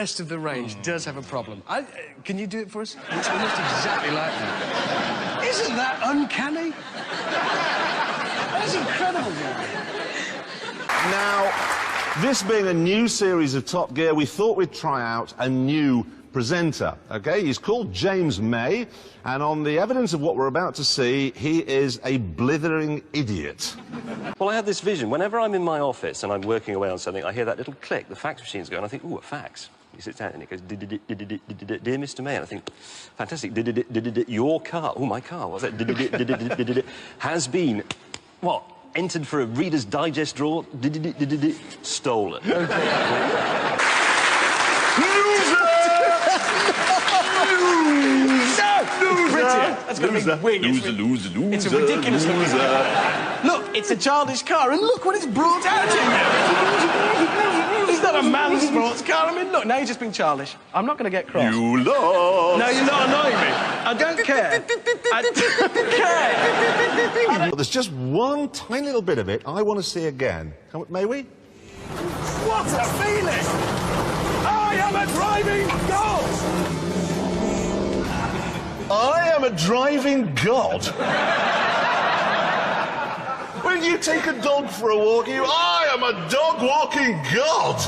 rest of the range does have a problem. Can you do it for us? It's almost exactly like that. Isn't that uncanny? That's incredible, Gary. Now, this being a new series of Top Gear, we thought we'd try out a new presenter, OK? He's called James May, and on the evidence of what we're about to see, he is a blithering idiot. Well, I had this vision. Whenever I'm in my office and I'm working away on something, I hear that little click, the fax machine's going, I think, ooh, a fax. He sits down and it goes, dear Mr. May, and I think, fantastic, your car, oh, my car, what's that, has been, what, entered for a Reader's Digest drawer, stolen. That's going to be wing. Loser. It's a ridiculous look. Look, it's a childish car, and look what it's brought out in there. It's not a man's sports car. I mean, look, now you're just being childish. I'm not going to get cross. You lost. No, you're not annoying me. I don't care. I don't care. But there's just one tiny little bit of it I want to see again. May we? What a feeling! I am a driving god! I am a driving god. When you take a dog for a walk, I am a dog-walking god.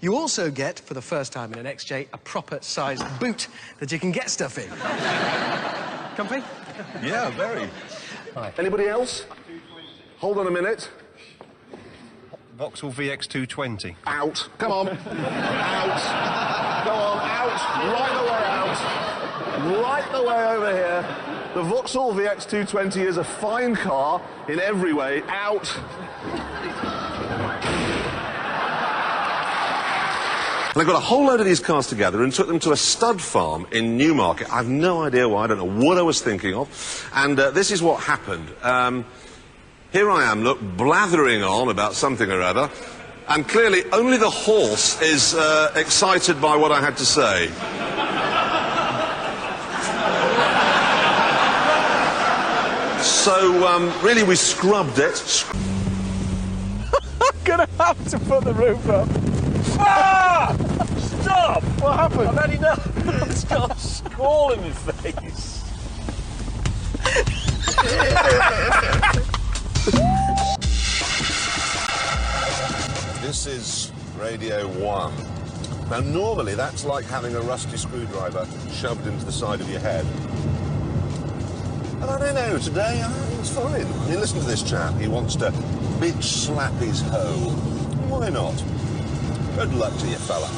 You also get, for the first time in an XJ, a proper-sized boot that you can get stuff in. Comfy? Yeah, very. Hi. Anybody else? Hold on a minute. Vauxhall VX220. Out. Come on. Out. Go on, out. Right the way out. Right the way over here. The Vauxhall VX220 is a fine car in every way. Out. And I got a whole load of these cars together and took them to a stud farm in Newmarket. I've no idea why, I don't know what I was thinking of. And this is what happened. Here I am, look, blathering on about something or other, and clearly only the horse is excited by what I had to say. So, really, we scrubbed it. I'm gonna have to put the roof up. Ah! Stop! What happened? I've had enough. It's got a squall in my face. This is Radio 1. Now, normally, that's like having a rusty screwdriver shoved into the side of your head. And I don't know, today, it's fine. I mean, listen to this chap. He wants to bitch slap his hoe. Why not? Good luck to you, fella.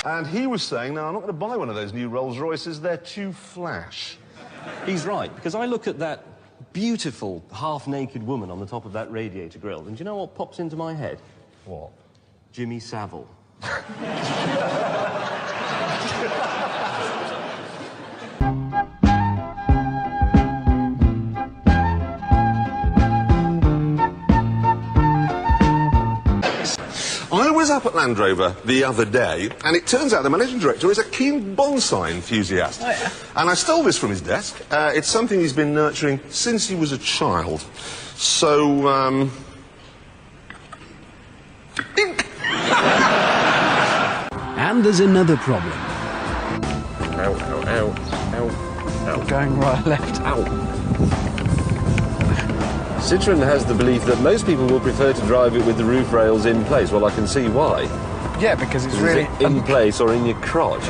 And he was saying, no, I'm not going to buy one of those new Rolls Royces. They're too flash. He's right, because I look at that beautiful, half-naked woman on the top of that radiator grille, and do you know what pops into my head? What? Jimmy Savile. I was up at Land Rover the other day, and it turns out the managing director is a keen bonsai enthusiast. Oh, yeah? And I stole this from his desk. It's something he's been nurturing since he was a child. So, And there's another problem. Ow, ow, ow, ow, ow. Going right, left. Ow. Citroën has the belief that most people will prefer to drive it with the roof rails in place. Well, I can see why. Yeah, because it's Is really... it in place or in your crotch?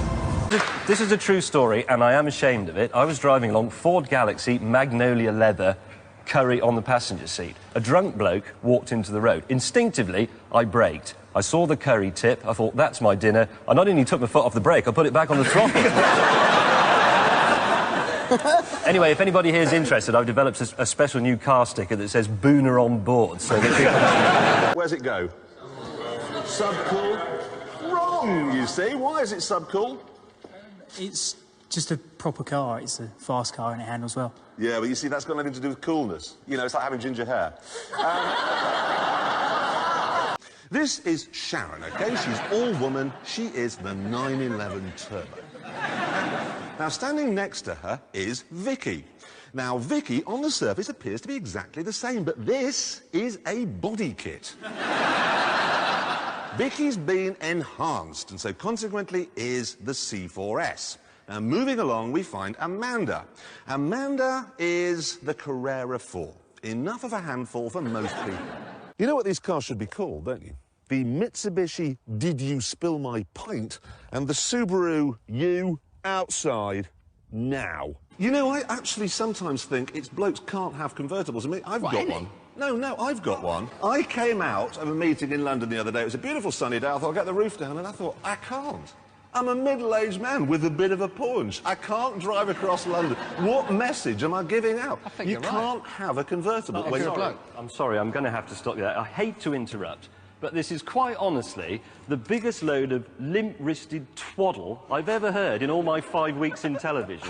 This is a true story, and I am ashamed of it. I was driving along, Ford Galaxy, magnolia leather, curry on the passenger seat. A drunk bloke walked into the road. Instinctively, I braked. I saw the curry tip. I thought, that's my dinner. I not only took my foot off the brake, I put it back on the throttle. Anyway, if anybody here is interested, I've developed a special new car sticker that says Booner on board, so that people... where's it go? Subcool? Wrong, you see. Why is it subcool? It's just a proper car. It's a fast car and it handles well. Yeah, but you see, that's got nothing to do with coolness. You know, it's like having ginger hair. This is Sharon, OK? She's all woman. She is the 911 Turbo. Now, standing next to her is Vicky. Now, Vicky, on the surface, appears to be exactly the same, but this is a body kit. Vicky's been enhanced, and so consequently is the C4S. Now, moving along, we find Amanda. Amanda is the Carrera 4. Enough of a handful for most people. You know what these cars should be called, don't you? The Mitsubishi Did You Spill My Pint and the Subaru You Outside Now. You know, I actually sometimes think it's blokes can't have convertibles. I mean, I've got one. No, I've got one. I came out of a meeting in London the other day. It was a beautiful sunny day. I thought I'd get the roof down, and I thought, I can't. I'm a middle-aged man with a bit of a paunch. I can't drive across London. What message am I giving out? I think you you're right. can't have a convertible. Not if you're a bloke. I'm sorry, I'm going to have to stop you there. I hate to interrupt, but this is quite honestly the biggest load of limp-wristed twaddle I've ever heard in all my 5 weeks in television.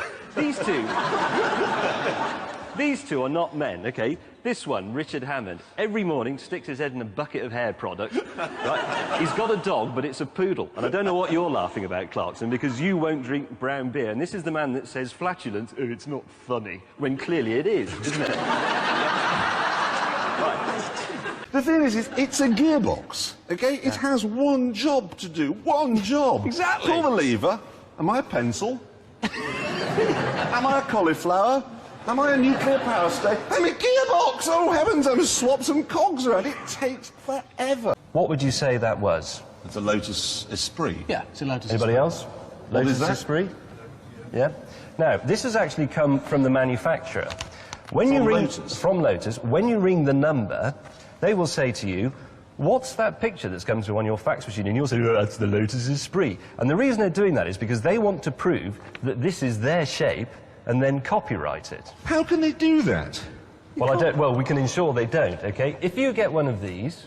These two are not men, OK? This one, Richard Hammond, every morning sticks his head in a bucket of hair product, right? He's got a dog, but it's a poodle. And I don't know what you're laughing about, Clarkson, because you won't drink brown beer. And this is the man that says flatulence, oh, it's not funny, when clearly it is, isn't it? The thing is, it's a gearbox, OK? It has one job to do. One job. Exactly. Pull the lever. Am I a pencil? Am I a cauliflower? Am I a nuclear power station? I'm a gearbox! Oh, heavens, I'm swap some cogs around. It takes forever. What would you say that was? It's a Lotus Esprit. Yeah, it's a Lotus. Anybody else? What is that? Esprit? Yeah. Now, this has actually come from the manufacturer. When you ring Lotus? from Lotus, when you ring the number, they will say to you, what's that picture that's come through on your fax machine? And you'll say, oh, that's the Lotus Esprit. And the reason they're doing that is because they want to prove that this is their shape and then copyright it. How can they do that? Well, we can ensure they don't, OK? If you get one of these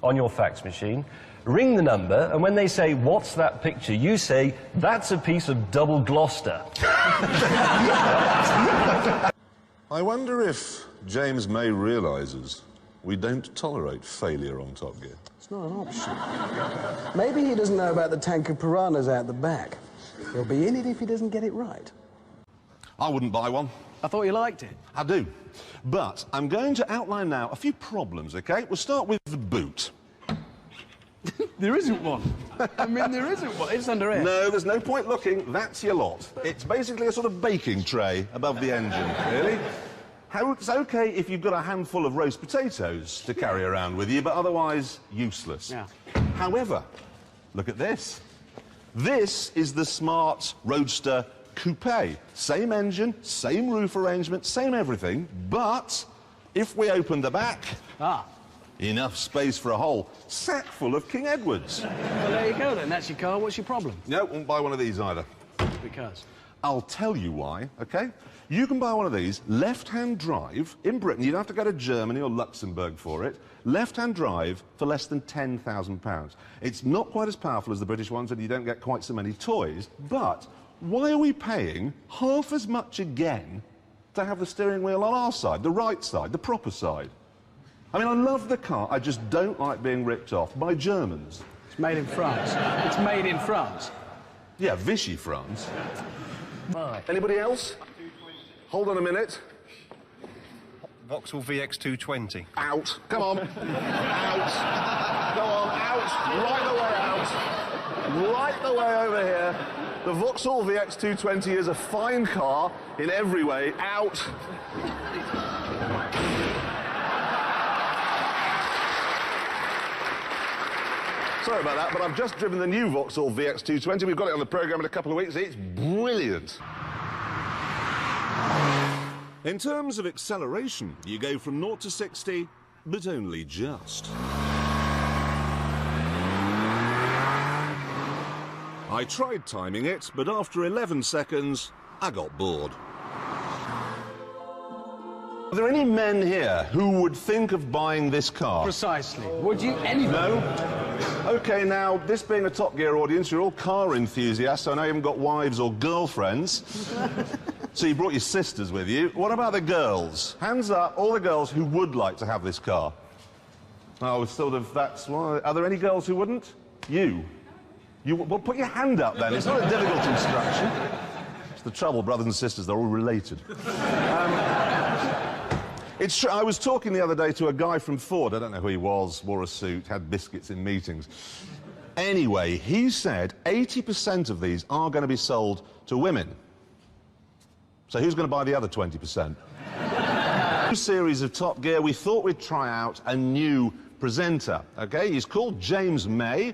on your fax machine, ring the number, and when they say, what's that picture, you say, that's a piece of double Gloucester. I wonder if James May realises we don't tolerate failure on Top Gear. It's not an option. Maybe he doesn't know about the tank of piranhas out the back. He'll be in it if he doesn't get it right. I wouldn't buy one. I thought you liked it. I do. But I'm going to outline now a few problems, OK? We'll start with the boot. There isn't one. I mean, there isn't one. It's under here. No, there's no point looking. That's your lot. It's basically a sort of baking tray above the engine, really. It's OK if you've got a handful of roast potatoes to carry around with you, but otherwise useless. Yeah. However, look at this. This is the Smart Roadster Coupe. Same engine, same roof arrangement, same everything, but if we open the back... Enough space for a whole sack full of King Edwards. Well, there you go, then. That's your car. What's your problem? No, won't buy one of these either. Because? I'll tell you why, OK? You can buy one of these, left-hand drive, in Britain. You don't have to go to Germany or Luxembourg for it. Left-hand drive for less than £10,000. It's not quite as powerful as the British ones, and you don't get quite so many toys, but why are we paying half as much again to have the steering wheel on our side, the right side, the proper side? I mean, I love the car, I just don't like being ripped off by Germans. It's made in France. It's made in France. Yeah, Vichy France. Anybody else? Hold on a minute. Vauxhall VX220. Out. Come on. Out. Go on, out. Right the way out. Right the way over here. The Vauxhall VX220 is a fine car in every way. Out. Sorry about that, but I've just driven the new Vauxhall VX220. We've got it on the programme in a couple of weeks. It's brilliant. In terms of acceleration, you go from 0 to 60, but only just. I tried timing it, but after 11 seconds, I got bored. Are there any men here who would think of buying this car? Precisely. Would you? Anybody? No? OK, now, this being a Top Gear audience, you're all car enthusiasts, so I know you haven't got wives or girlfriends. So you brought your sisters with you. What about the girls? Hands up, all the girls who would like to have this car. Oh, sort of, that's why. Are there any girls who wouldn't? You. Well, put your hand up, then. It's not a difficult instruction. It's the trouble, brothers and sisters, they're all related. It's true. I was talking the other day to a guy from Ford. I don't know who he was, wore a suit, had biscuits in meetings. Anyway, he said 80% of these are going to be sold to women. So who's going to buy the other 20%? New series of Top Gear, we thought we'd try out a new presenter, okay? He's called James May.